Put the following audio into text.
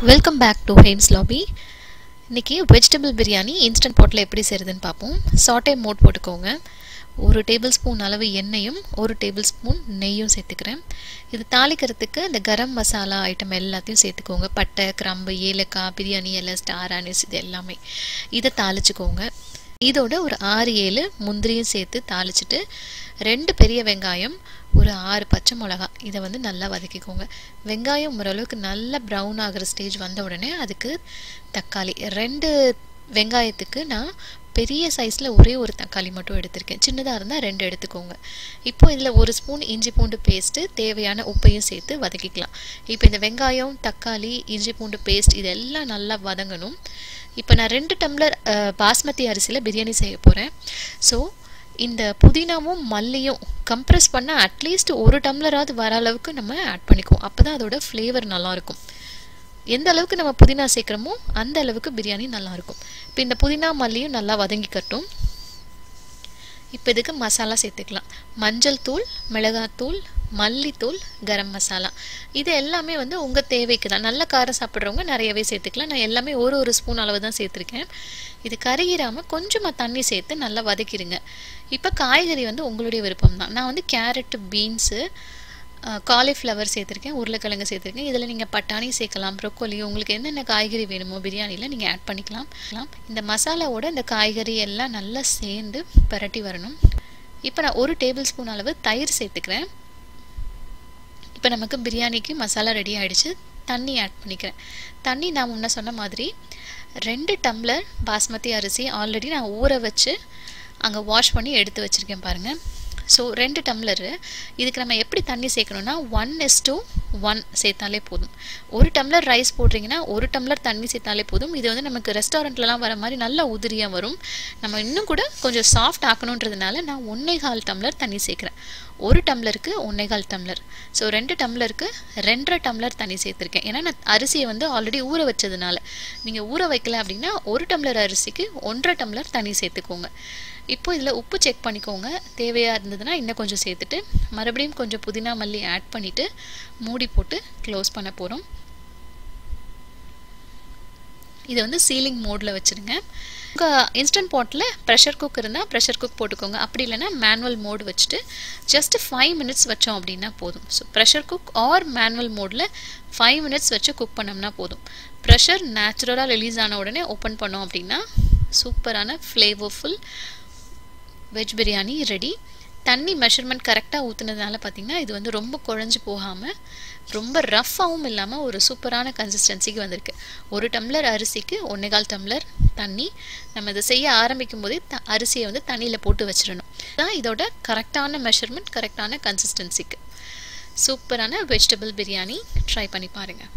Welcome back to Hames Lobby. இன்னைக்கு vegetable biryani instant potல எப்படி செய்யறதுன்னு பாப்போம். Saute mode போட்டுக்கோங்க. 1 டேபிள்ஸ்பூன் அளவு எண்ணெயும் 1 டேபிள்ஸ்பூன் நெய்யும் சேர்த்துக்கிறேன். இது தாளிக்கிறதுக்கு இந்த கரம் மசாலா ஐட்டம் எல்லாத்தையும் சேர்த்துக்கோங்க. பட்டை, கிராம்பு, ஏலக்காய், பிரியாணி இலை, ஸ்டார் அனீஸ் இது எல்லாமே. இத தாளிச்சுக்கோங்க. இதோட ஒரு 6-7 முந்திரியும் சேர்த்து தாளிச்சிட்டு 2 பெரிய வெங்காயம் ஒரு 6 பச்சை மிளகாய் இதை வந்து நல்லா வதக்கிக்கோங்க. வெங்காயம் ஓரளவுக்கு நல்லா ப்ரௌன் ஆகிற ஸ்டேஜ் வந்த உடனே அதுக்கு தக்காளி 2 வெங்காயத்துக்கு நான் பெரிய சைஸில் ஒரே ஒரு தக்காளி மட்டும் எடுத்திருக்கேன். சின்னதாக இருந்தால் 2 எடுத்துக்கோங்க. இப்போ இதில் 1 ஸ்பூன் இஞ்சி பூண்டு பேஸ்ட்டு தேவையான உப்பையும் சேர்த்து வதக்கிக்கலாம். இப்போ இந்த வெங்காயம், தக்காளி, இஞ்சி பூண்டு பேஸ்ட் இதெல்லாம் நல்லா வதங்கணும். இப்போ நான் 2 டம்ளர் பாஸ்மதி அரிசியில் பிரியாணி செய்ய போகிறேன். ஸோ இந்த புதினாவும் மல்லியும் கம்ப்ரெஸ் பண்ணால் அட்லீஸ்ட் 1 டம்ளராவது வர அளவுக்கு நம்ம ஆட் பண்ணிக்குவோம். அப்போ தான் அதோட ஃப்ளேவர் நல்லாயிருக்கும். எந்த அளவுக்கு நம்ம புதினா சேர்க்குறோமோ அந்த அளவுக்கு பிரியாணி நல்லாயிருக்கும். இப்போ இந்த புதினா மல்லியும் நல்லா வதங்கிக்கட்டும். இப்போ இதுக்கு மசாலா சேர்த்துக்கலாம். மஞ்சள் தூள், மிளகாத்தூள், மல்லித்தூள், கரம் மசாலா இது எல்லாமே வந்து உங்கள் தேவைக்கு தான். நல்ல காரம் சாப்பிட்றவங்க நிறையவே சேர்த்துக்கலாம். நான் எல்லாமே ஒரு ஸ்பூன் அளவு தான் சேர்த்துருக்கேன். இது கருகிராமல் கொஞ்சமாக தண்ணி சேர்த்து நல்லா வதக்கிடுங்க. இப்போ காய்கறி வந்து உங்களுடைய விருப்பம் தான். நான் வந்து கேரட்டு, பீன்ஸு, காலிஃப்ளவர் சேர்த்துருக்கேன், உருளைக்கிழங்கு சேர்த்துருக்கேன். இதில் நீங்கள் பட்டாணி சேர்க்கலாம், ப்ரொக்கோலி, உங்களுக்கு என்னென்ன காய்கறி வேணுமோ பிரியாணியில் நீங்கள் ஆட் பண்ணிக்கலாம். இந்த மசாலாவோட இந்த காய்கறி எல்லாம் நல்லா சேர்ந்து பரட்டி வரணும். இப்போ நான் 1 டேபிள் ஸ்பூன் அளவு தயிர் சேர்த்துக்கிறேன். இப்போ நமக்கு பிரியாணிக்கு மசாலா ரெடி ஆகிடுச்சு. தண்ணி ஆட் பண்ணிக்கிறேன். தண்ணி நான் முன்ன சொன்ன மாதிரி 2 டம்ளர் பாஸ்மதி அரிசி ஆல்ரெடி நான் ஊற வச்சு அங்கே வாஷ் பண்ணி எடுத்து வச்சுருக்கேன் பாருங்கள். ஸோ 2 டம்ளரு இதுக்கு நம்ம எப்படி தண்ணி சேர்க்கணுன்னா 1:1 சேர்த்தாலே போதும். 1 டம்ளர் ரைஸ் போடுறீங்கன்னா 1 டம்ளர் தண்ணி சேர்த்தாலே போதும். இது வந்து நமக்கு ரெஸ்டாரண்ட்லலாம் வர மாதிரி நல்லா உதிரியாக வரும். நம்ம இன்னும் கூட கொஞ்சம் சாஃப்ட் ஆக்கணுன்றதுனால நான் 1.25 டம்ளர் தண்ணி சேர்க்குறேன். 1 டம்ளருக்கு 1.25 டம்ளர். ஸோ 2 டம்ளருக்கு 2.5 டம்ளர் தண்ணி சேர்த்துருக்கேன். ஏன்னா நான் அரிசியை வந்து ஆல்ரெடி ஊற வச்சதுனால. நீங்கள் ஊற வைக்கல அப்படின்னா 1 டம்ளர் அரிசிக்கு 1.5 டம்ளர் தண்ணி சேர்த்துக்கோங்க. இப்போ இதில் உப்பு செக் பண்ணிக்கோங்க. தேவையாக இருந்ததுன்னா இன்னும் கொஞ்சம் சேர்த்துட்டு மறுபடியும் கொஞ்சம் புதினா மல்லி ஆட் பண்ணிவிட்டு மூடி போட்டு க்ளோஸ் பண்ண போகிறோம். இதை வந்து சீலிங் மோடில் வச்சுருங்க. உங்கள் இன்ஸ்டன்ட் பாட்டில் ப்ரெஷர் குக் இருந்தால் ப்ரெஷர் குக் போட்டுக்கோங்க. அப்படி இல்லைன்னா மேனுவல் மோடு வச்சுட்டு ஜஸ்ட் 5 மினிட்ஸ் வச்சோம் அப்படின்னா போதும். So pressure cook R manual மோடில் 5 மினிட்ஸ் வச்சு குக் பண்ணோம்னா போதும். ப்ரெஷர் நேச்சுரலாக ரிலீஸ் ஆன உடனே ஓப்பன் பண்ணோம் அப்படின்னா சூப்பரான ஃப்ளேவர்ஃபுல் வெஜ் பிரியாணி ரெடி. தண்ணி மெஷர்மெண்ட் கரெக்டாக ஊற்றுனதுனால பார்த்திங்கன்னா இது வந்து ரொம்ப குழஞ்சி போகாமல் ரொம்ப ரஃப்பாகவும் இல்லாமல் ஒரு சூப்பரான கன்சிஸ்டன்சிக்கு வந்திருக்கு. 1 டம்ளர் அரிசிக்கு 1.25 டம்ளர் தண்ணி. நம்ம இதை செய்ய ஆரம்பிக்கும் போதே அரிசியை வந்து தண்ணியில் போட்டு வச்சிடணும். தான் இதோட கரெக்டான மெஷர்மெண்ட், கரெக்டான கன்சிஸ்டன்சிக்கு. சூப்பரான வெஜிடபிள் பிரியாணி ட்ரை பண்ணி பாருங்கள்.